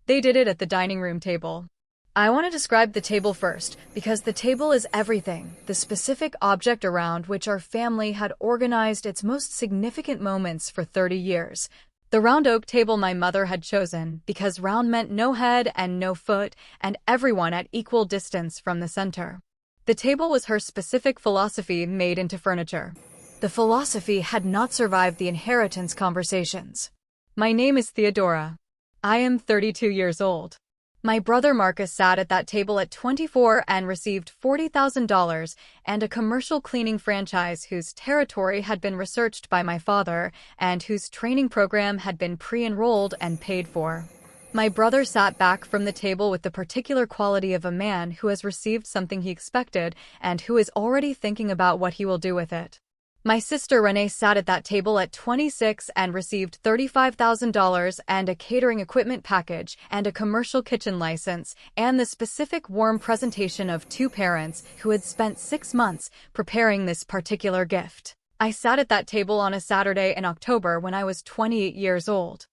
They did it at the dining room table. I want to describe the table first, because the table is everything, the specific object around which our family had organized its most significant moments for 30 years. The round oak table my mother had chosen, because round meant no head and no foot, and everyone at equal distance from the center. The table was her specific philosophy made into furniture. The philosophy had not survived the inheritance conversations. My name is Theodora. I am 32 years old. My brother Marcus sat at that table at 24 and received $40,000 and a commercial cleaning franchise whose territory had been researched by my father and whose training program had been pre-enrolled and paid for. My brother sat back from the table with the particular quality of a man who has received something he expected and who is already thinking about what he will do with it. My sister Renee sat at that table at 26 and received $35,000 and a catering equipment package and a commercial kitchen license and the specific warm presentation of two parents who had spent 6 months preparing this particular gift. I sat at that table on a Saturday in October when I was 28 years old.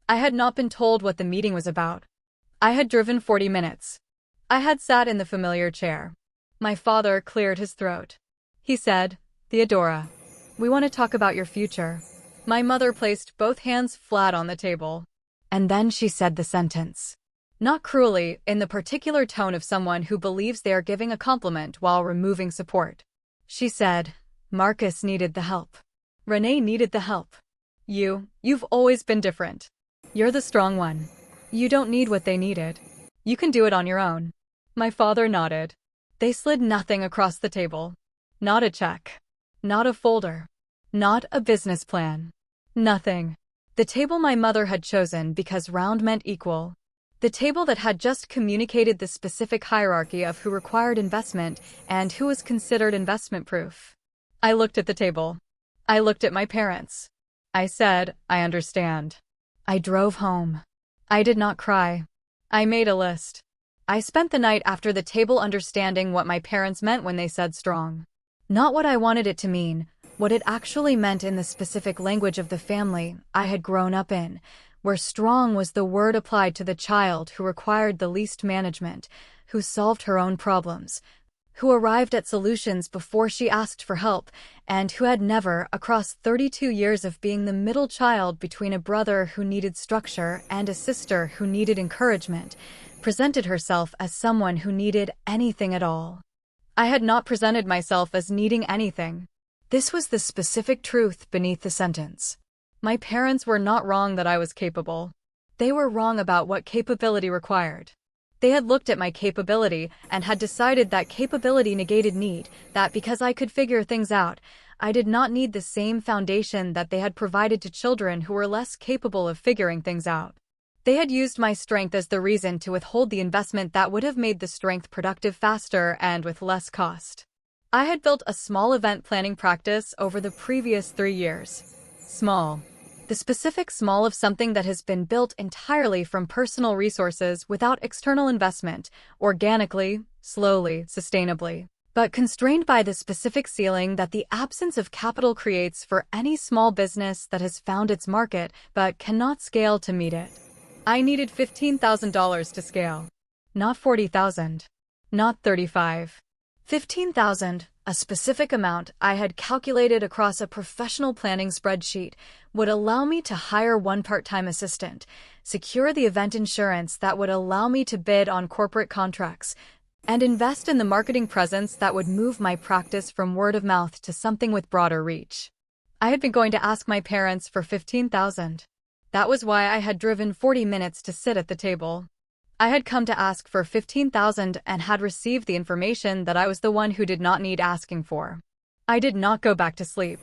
I had not been told what the meeting was about. I had driven 40 minutes. I had sat in the familiar chair. My father cleared his throat. He said, "Theodora, we want to talk about your future." My mother placed both hands flat on the table. And then she said the sentence. Not cruelly, in the particular tone of someone who believes they are giving a compliment while removing support. She said, "Marcus needed the help. Renee needed the help. You've always been different. You're the strong one. You don't need what they needed. You can do it on your own." My father nodded. They slid nothing across the table. Not a check. Not a folder. Not a business plan. Nothing. The table my mother had chosen because round meant equal. The table that had just communicated the specific hierarchy of who required investment and who was considered investment-proof. I looked at the table. I looked at my parents. I said, "I understand." I drove home. I did not cry. I made a list. I spent the night after the table understanding what my parents meant when they said strong. Not what I wanted it to mean, what it actually meant in the specific language of the family I had grown up in, where strong was the word applied to the child who required the least management, who solved her own problems, who arrived at solutions before she asked for help, and who had never, across 32 years of being the middle child between a brother who needed structure and a sister who needed encouragement, presented herself as someone who needed anything at all. I had not presented myself as needing anything. This was the specific truth beneath the sentence. My parents were not wrong that I was capable. They were wrong about what capability required. They had looked at my capability and had decided that capability negated need, that because I could figure things out, I did not need the same foundation that they had provided to children who were less capable of figuring things out. They had used my strength as the reason to withhold the investment that would have made the strength productive faster and with less cost. I had built a small event planning practice over the previous 3 years. Small. The specific small of something that has been built entirely from personal resources without external investment, organically, slowly, sustainably, but constrained by the specific ceiling that the absence of capital creates for any small business that has found its market but cannot scale to meet it. I needed $15,000 to scale. Not $40,000. Not $35,000. $15,000, a specific amount I had calculated across a professional planning spreadsheet, would allow me to hire one part-time assistant, secure the event insurance that would allow me to bid on corporate contracts, and invest in the marketing presence that would move my practice from word of mouth to something with broader reach. I had been going to ask my parents for $15,000. That was why I had driven 40 minutes to sit at the table. I had come to ask for $15,000 and had received the information that I was the one who did not need asking for. I did not go back to sleep.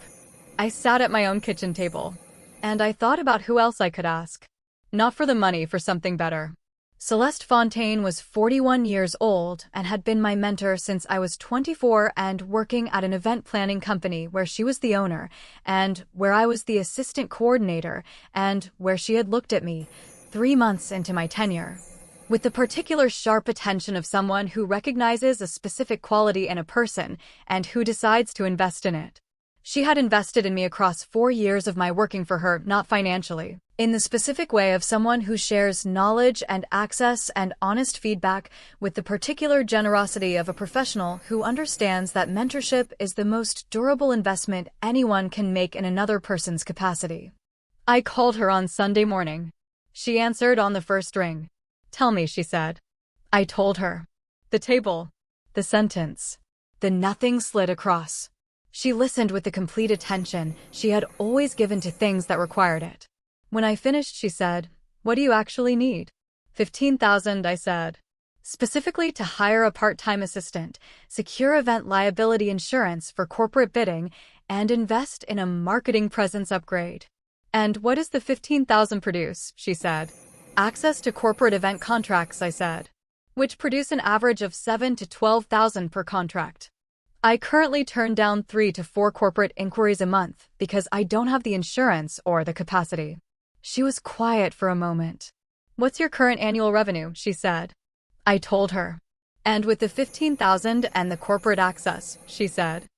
I sat at my own kitchen table. And I thought about who else I could ask. Not for the money, for something better. Celeste Fontaine was 41 years old and had been my mentor since I was 24 and working at an event planning company where she was the owner and where I was the assistant coordinator and where she had looked at me 3 months into my tenure with the particular sharp attention of someone who recognizes a specific quality in a person and who decides to invest in it. She had invested in me across 4 years of my working for her, not financially, in the specific way of someone who shares knowledge and access and honest feedback with the particular generosity of a professional who understands that mentorship is the most durable investment anyone can make in another person's capacity. I called her on Sunday morning. She answered on the first ring. "Tell me," she said. I told her. The table. The sentence. The nothing slid across. She listened with the complete attention she had always given to things that required it. When I finished, she said, "What do you actually need?" 15,000, I said. Specifically to hire a part-time assistant, secure event liability insurance for corporate bidding, and invest in a marketing presence upgrade. "And what does the 15,000 produce?" she said. "Access to corporate event contracts," I said, which produce an average of 7 to 12,000 per contract. I currently turn down 3 to 4 corporate inquiries a month because I don't have the insurance or the capacity. She was quiet for a moment. "What's your current annual revenue?" she said. I told her. "And with the 15,000 and the corporate access," she said.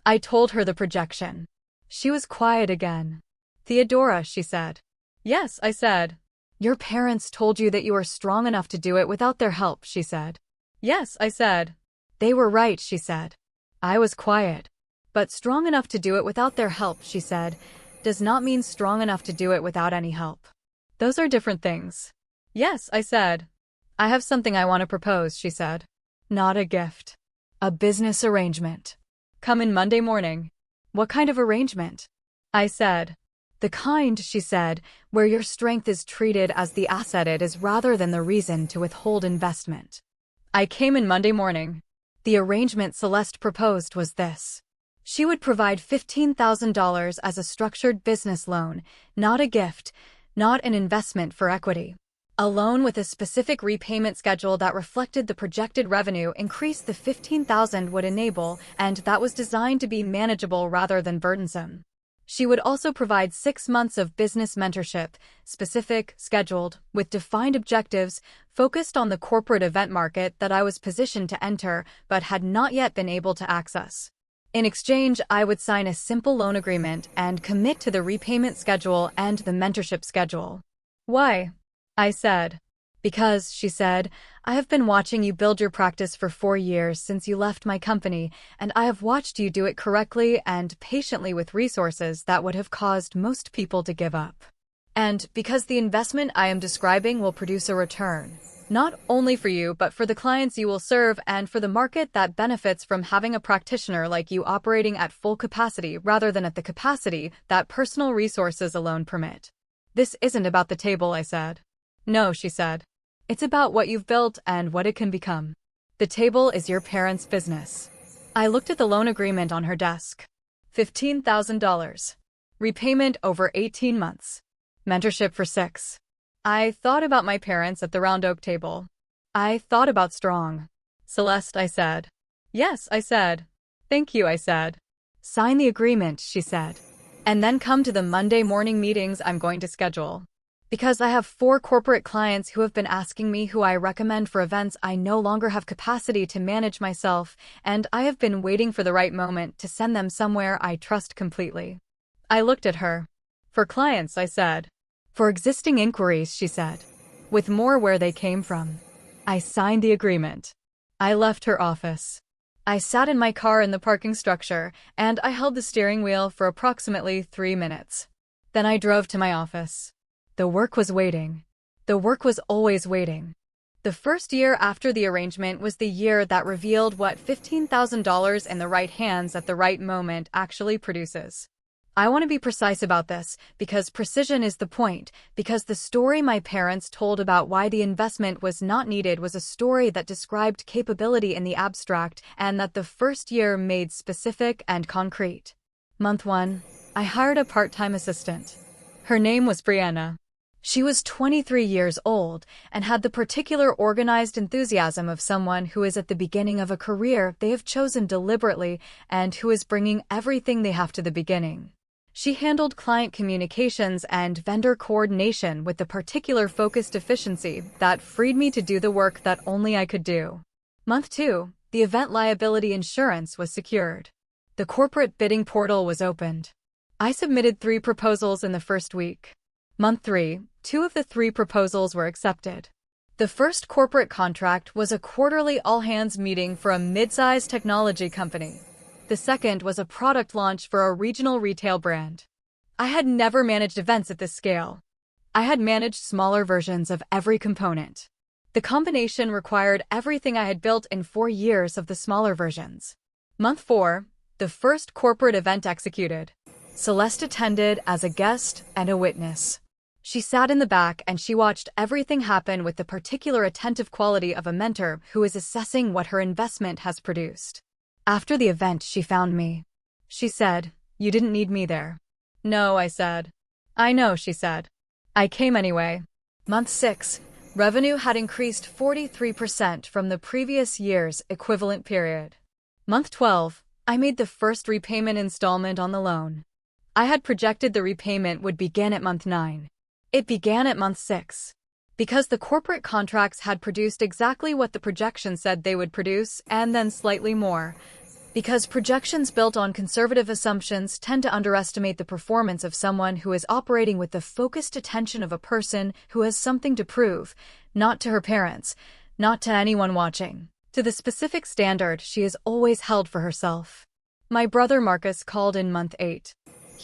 I told her the projection. She was quiet again. "Theodora," she said. "Yes," I said. "Your parents told you that you are strong enough to do it without their help," she said. "Yes," I said. "They were right," she said. I was quiet. "But strong enough to do it without their help," she said, "does not mean strong enough to do it without any help. Those are different things." "Yes," I said. "I have something I want to propose," she said. "Not a gift. A business arrangement. Come in Monday morning." "What kind of arrangement?" I said. "The kind," she said, "where your strength is treated as the asset it is rather than the reason to withhold investment." I came in Monday morning. The arrangement Celeste proposed was this. She would provide $15,000 as a structured business loan, not a gift, not an investment for equity. A loan with a specific repayment schedule that reflected the projected revenue increase the $15,000 would enable, and that was designed to be manageable rather than burdensome. She would also provide 6 months of business mentorship, specific, scheduled, with defined objectives, focused on the corporate event market that I was positioned to enter but had not yet been able to access. In exchange, I would sign a simple loan agreement and commit to the repayment schedule and the mentorship schedule. "Why?" I said. "Because," she said, "I have been watching you build your practice for 4 years since you left my company, and I have watched you do it correctly and patiently with resources that would have caused most people to give up. And because the investment I am describing will produce a return, not only for you but for the clients you will serve and for the market that benefits from having a practitioner like you operating at full capacity rather than at the capacity that personal resources alone permit." "This isn't about the table," I said. "No," she said. "It's about what you've built and what it can become. The table is your parents' business." I looked at the loan agreement on her desk. $15,000. Repayment over 18 months. Mentorship for 6. I thought about my parents at the round oak table. I thought about strong. "Celeste," I said. "Yes," I said. "Thank you," I said. "Sign the agreement," she said. "And then come to the Monday morning meetings I'm going to schedule. Because I have 4 corporate clients who have been asking me who I recommend for events I no longer have capacity to manage myself, and I have been waiting for the right moment to send them somewhere I trust completely." I looked at her. "For clients," I said. "For existing inquiries," she said. "With more where they came from." I signed the agreement. I left her office. I sat in my car in the parking structure, and I held the steering wheel for approximately 3 minutes. Then I drove to my office. The work was waiting. The work was always waiting. The first year after the arrangement was the year that revealed what $15,000 in the right hands at the right moment actually produces. I want to be precise about this, because precision is the point, because the story my parents told about why the investment was not needed was a story that described capability in the abstract and that the first year made specific and concrete. Month 1, I hired a part-time assistant. Her name was Brianna. She was 23 years old and had the particular organized enthusiasm of someone who is at the beginning of a career they have chosen deliberately and who is bringing everything they have to the beginning. She handled client communications and vendor coordination with the particular focused efficiency that freed me to do the work that only I could do. Month 2, the event liability insurance was secured. The corporate bidding portal was opened. I submitted 3 proposals in the first week. Month 3, 2 of the 3 proposals were accepted. The first corporate contract was a quarterly all-hands meeting for a mid-sized technology company. The second was a product launch for a regional retail brand. I had never managed events at this scale. I had managed smaller versions of every component. The combination required everything I had built in 4 years of the smaller versions. Month 4, the first corporate event executed. Celeste attended as a guest and a witness. She sat in the back and she watched everything happen with the particular attentive quality of a mentor who is assessing what her investment has produced. After the event, she found me. She said, "You didn't need me there." "No," I said. "I know," she said. "I came anyway." Month 6, revenue had increased 43% from the previous year's equivalent period. Month 12, I made the first repayment installment on the loan. I had projected the repayment would begin at month 9. It began at month 6. Because the corporate contracts had produced exactly what the projections said they would produce, and then slightly more. Because projections built on conservative assumptions tend to underestimate the performance of someone who is operating with the focused attention of a person who has something to prove, not to her parents, not to anyone watching, to the specific standard she has always held for herself. My brother Marcus called in month 8.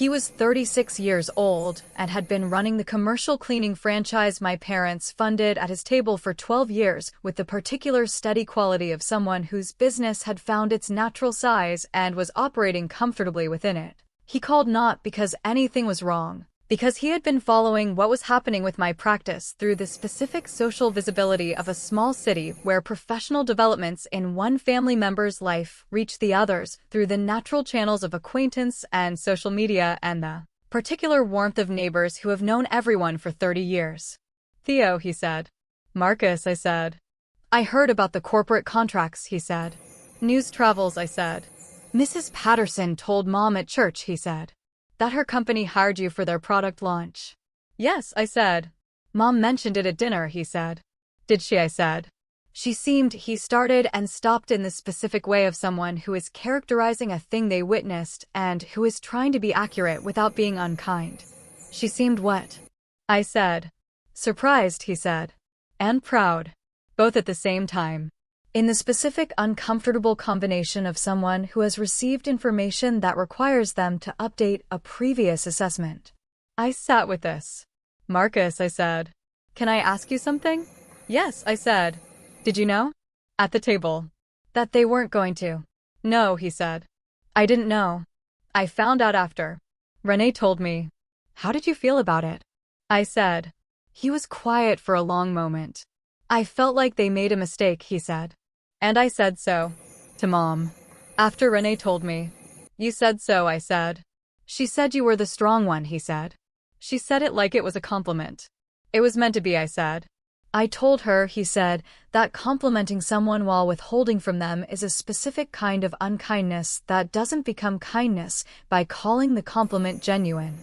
He was 36 years old and had been running the commercial cleaning franchise my parents funded at his table for 12 years with the particular steady quality of someone whose business had found its natural size and was operating comfortably within it. He called not because anything was wrong, because he had been following what was happening with my practice through the specific social visibility of a small city where professional developments in one family member's life reach the others through the natural channels of acquaintance and social media and the particular warmth of neighbors who have known everyone for 30 years. "Theo," he said. "Marcus," I said. "I heard about the corporate contracts," he said. "News travels," I said. "Mrs. Patterson told Mom at church," he said, "that her company hired you for their product launch." "Yes," I said. "Mom mentioned it at dinner," he said. "Did she?" I said. "She seemed," he started and stopped in the specific way of someone who is characterizing a thing they witnessed and who is trying to be accurate without being unkind. "She seemed what?" I said. "Surprised," he said. "And proud. Both at the same time. In the specific uncomfortable combination of someone who has received information that requires them to update a previous assessment." I sat with this. "Marcus," I said, "can I ask you something?" "Yes," I said. "Did you know?" At the table. "That they weren't going to?" "No," he said. "I didn't know. I found out after. Renee told me." "How did you feel about it?" I said. He was quiet for a long moment. "I felt like they made a mistake," he said. "And I said so. To Mom. After Renee told me." "You said so," I said. "She said you were the strong one," he said. "She said it like it was a compliment." "It was meant to be," I said. "I told her," he said, "that complimenting someone while withholding from them is a specific kind of unkindness that doesn't become kindness by calling the compliment genuine."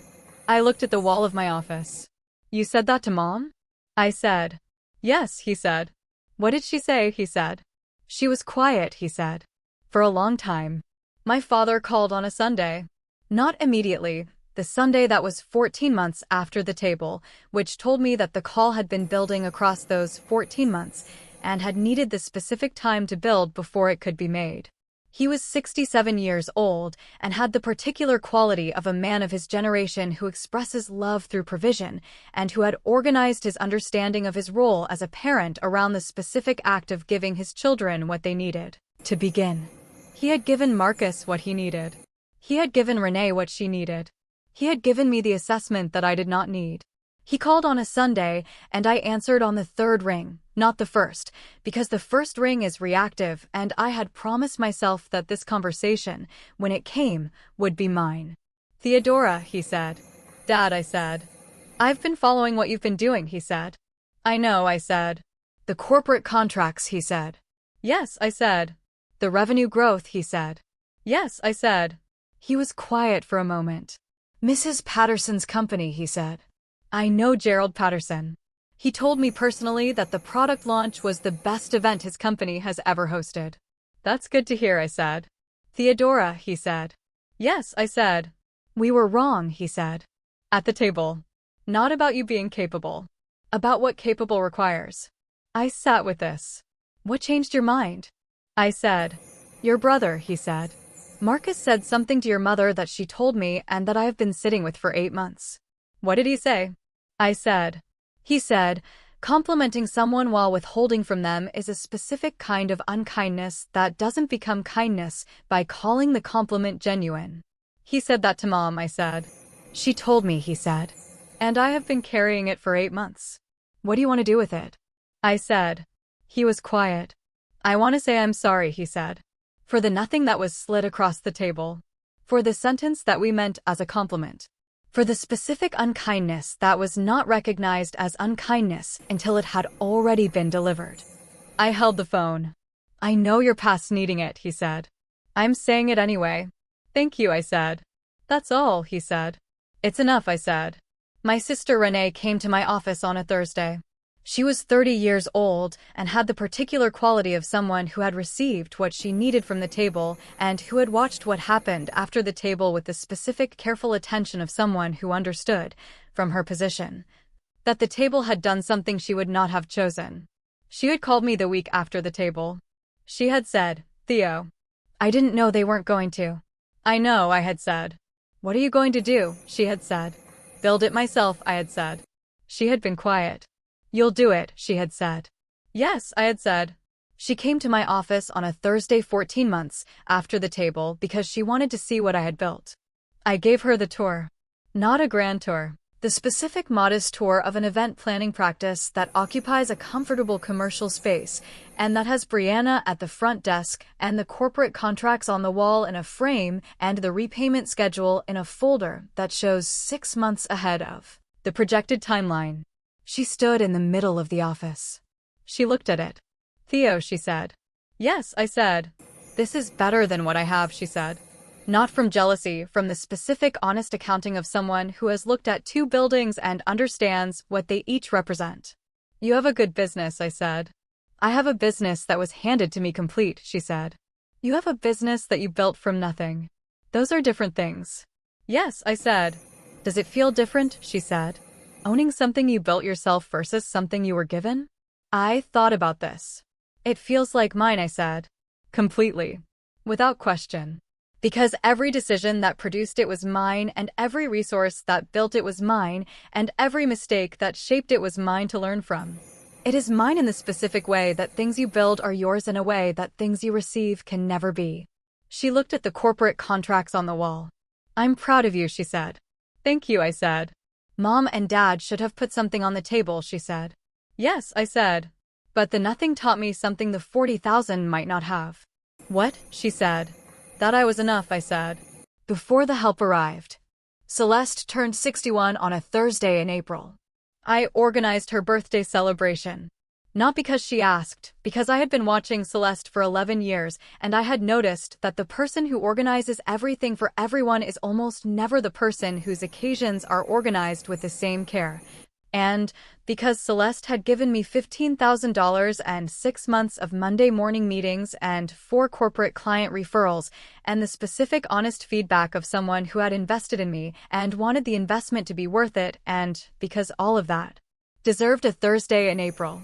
I looked at the wall of my office. "You said that to Mom?" I said. "Yes," he said. "What did she say?" he said. "She was quiet," he said. "For a long time." My father called on a Sunday. Not immediately, the Sunday that was 14 months after the table, which told me that the call had been building across those 14 months and had needed the specific time to build before it could be made. He was 67 years old and had the particular quality of a man of his generation who expresses love through provision and who had organized his understanding of his role as a parent around the specific act of giving his children what they needed. To begin, he had given Marcus what he needed. He had given Renee what she needed. He had given me the assessment that I did not need. He called on a Sunday, and I answered on the third ring, not the first, because the first ring is reactive, and I had promised myself that this conversation, when it came, would be mine. "Theodora," he said. "Dad," I said. "I've been following what you've been doing," he said. "I know," I said. "The corporate contracts," he said. "Yes," I said. "The revenue growth," he said. "Yes," I said. He was quiet for a moment. "Mrs. Patterson's company," he said. "I know Gerald Patterson. He told me personally that the product launch was the best event his company has ever hosted." "That's good to hear," I said. "Theodora," he said. "Yes," I said. "We were wrong," he said. At the table. Not about you being capable. About what capable requires. I sat with this. What changed your mind? I said. Your brother, he said. Marcus said something to your mother that she told me and that I have been sitting with for 8 months. What did he say? I said. He said, complimenting someone while withholding from them is a specific kind of unkindness that doesn't become kindness by calling the compliment genuine. He said that to Mom, I said. She told me, he said. And I have been carrying it for 8 months. What do you want to do with it? I said. He was quiet. I want to say I'm sorry, he said. For the nothing that was slid across the table. For the sentence that we meant as a compliment. For the specific unkindness that was not recognized as unkindness until it had already been delivered. I held the phone. I know you're past needing it, he said. I'm saying it anyway. Thank you, I said. That's all, he said. It's enough, I said. My sister Renee came to my office on a Thursday. She was 30 years old and had the particular quality of someone who had received what she needed from the table and who had watched what happened after the table with the specific careful attention of someone who understood, from her position, that the table had done something she would not have chosen. She had called me the week after the table. She had said, Theo, I didn't know they weren't going to. I know, I had said. What are you going to do? She had said. Build it myself, I had said. She had been quiet. You'll do it, she had said. Yes, I had said. She came to my office on a Thursday 14 months after the table because she wanted to see what I had built. I gave her the tour. Not a grand tour. The specific modest tour of an event planning practice that occupies a comfortable commercial space and that has Brianna at the front desk and the corporate contracts on the wall in a frame and the repayment schedule in a folder that shows 6 months ahead of the projected timeline. She stood in the middle of the office. She looked at it. Theo, she said. Yes, I said. This is better than what I have, she said. Not from jealousy, from the specific honest accounting of someone who has looked at 2 buildings and understands what they each represent. You have a good business, I said. I have a business that was handed to me complete, she said. You have a business that you built from nothing. Those are different things. Yes, I said. Does it feel different, she said. Owning something you built yourself versus something you were given? I thought about this. It feels like mine, I said. Completely. Without question. Because every decision that produced it was mine, and every resource that built it was mine, and every mistake that shaped it was mine to learn from. It is mine in the specific way that things you build are yours in a way that things you receive can never be. She looked at the corporate contracts on the wall. I'm proud of you, she said. Thank you, I said. Mom and Dad should have put something on the table, she said. Yes, I said. But the nothing taught me something the 40,000 might not have. What? She said. That I was enough, I said. Before the help arrived. Celeste turned 61 on a Thursday in April. I organized her birthday celebration. Not because she asked, because I had been watching Celeste for 11 years, and I had noticed that the person who organizes everything for everyone is almost never the person whose occasions are organized with the same care. And because Celeste had given me $15,000 and 6 months of Monday morning meetings and 4 corporate client referrals, and the specific honest feedback of someone who had invested in me and wanted the investment to be worth it, and because all of that deserved a Thursday in April.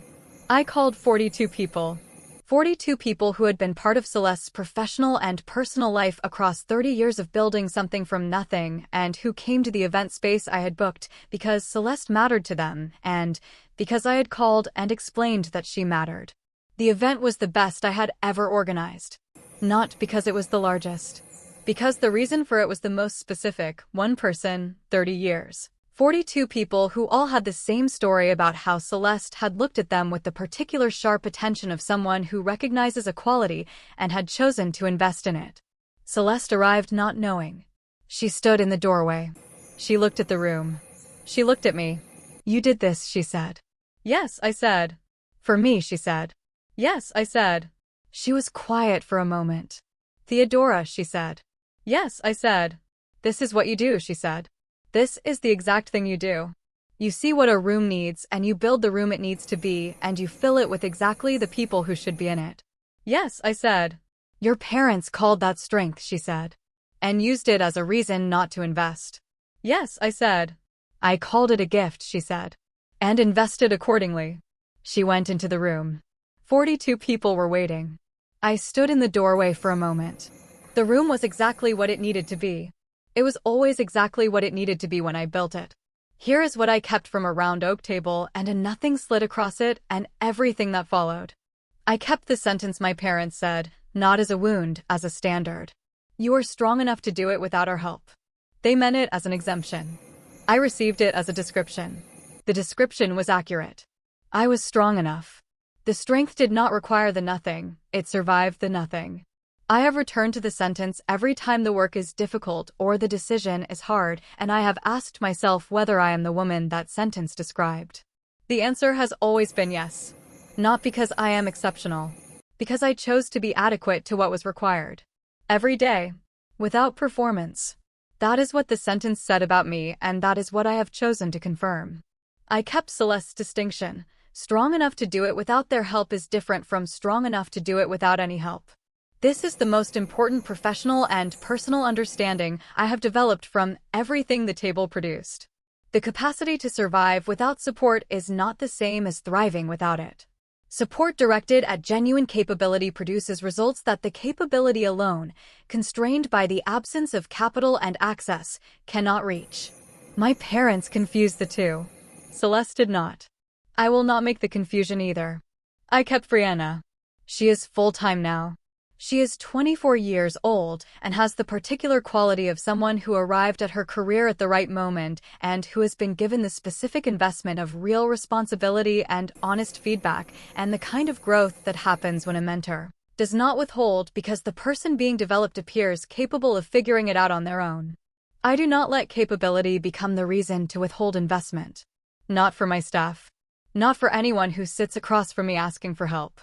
I called 42 people. 42 people who had been part of Celeste's professional and personal life across 30 years of building something from nothing, and who came to the event space I had booked because Celeste mattered to them, and because I had called and explained that she mattered. The event was the best I had ever organized. Not because it was the largest. Because the reason for it was the most specific, 1 person, 30 years. 42 people who all had the same story about how Celeste had looked at them with the particular sharp attention of someone who recognizes a quality and had chosen to invest in it. Celeste arrived not knowing. She stood in the doorway. She looked at the room. She looked at me. You did this, she said. Yes, I said. For me, she said. Yes, I said. She was quiet for a moment. Theodora, she said. Yes, I said. This is what you do, she said. This is the exact thing you do. You see what a room needs and you build the room it needs to be and you fill it with exactly the people who should be in it. Yes, I said. Your parents called that strength, she said. And used it as a reason not to invest. Yes, I said. I called it a gift, she said, and invested accordingly. She went into the room. 42 people were waiting. I stood in the doorway for a moment. The room was exactly what it needed to be. It was always exactly what it needed to be when I built it. Here is what I kept from a round oak table, and a nothing slid across it, and everything that followed. I kept the sentence my parents said, not as a wound, as a standard. You are strong enough to do it without our help. They meant it as an exemption. I received it as a description. The description was accurate. I was strong enough. The strength did not require the nothing, it survived the nothing. I have returned to the sentence every time the work is difficult or the decision is hard, and I have asked myself whether I am the woman that sentence described. The answer has always been yes. Not because I am exceptional. Because I chose to be adequate to what was required. Every day. Without performance. That is what the sentence said about me, and that is what I have chosen to confirm. I kept Celeste's distinction. Strong enough to do it without their help is different from strong enough to do it without any help. This is the most important professional and personal understanding I have developed from everything the table produced. The capacity to survive without support is not the same as thriving without it. Support directed at genuine capability produces results that the capability alone, constrained by the absence of capital and access, cannot reach. My parents confused the two. Celeste did not. I will not make the confusion either. I kept Brianna. She is full-time now. She is 24 years old and has the particular quality of someone who arrived at her career at the right moment and who has been given the specific investment of real responsibility and honest feedback and the kind of growth that happens when a mentor does not withhold because the person being developed appears capable of figuring it out on their own. I do not let capability become the reason to withhold investment. Not for my staff. Not for anyone who sits across from me asking for help.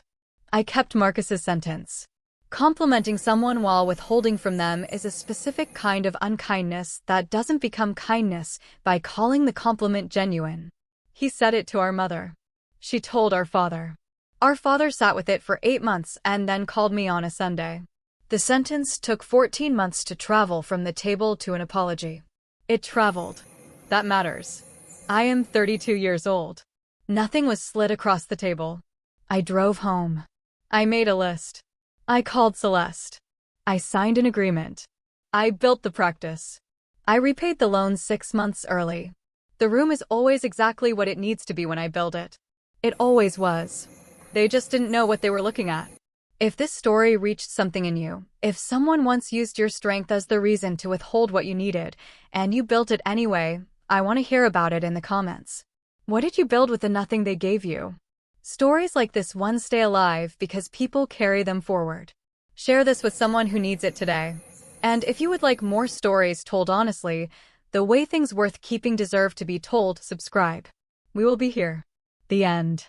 I kept Marcus's sentence. Complimenting someone while withholding from them is a specific kind of unkindness that doesn't become kindness by calling the compliment genuine. He said it to our mother. She told our father. Our father sat with it for 8 months and then called me on a Sunday. The sentence took 14 months to travel from the table to an apology. It traveled. That matters. I am 32 years old. Nothing was slid across the table. I drove home. I made a list. I called Celeste. I signed an agreement. I built the practice. I repaid the loan 6 months early. The room is always exactly what it needs to be when I build it. It always was. They just didn't know what they were looking at. If this story reached something in you, if someone once used your strength as the reason to withhold what you needed, and you built it anyway, I want to hear about it in the comments. What did you build with the nothing they gave you? Stories like this one stay alive because people carry them forward. Share this with someone who needs it today. And if you would like more stories told honestly, the way things worth keeping deserve to be told, subscribe. We will be here. The end.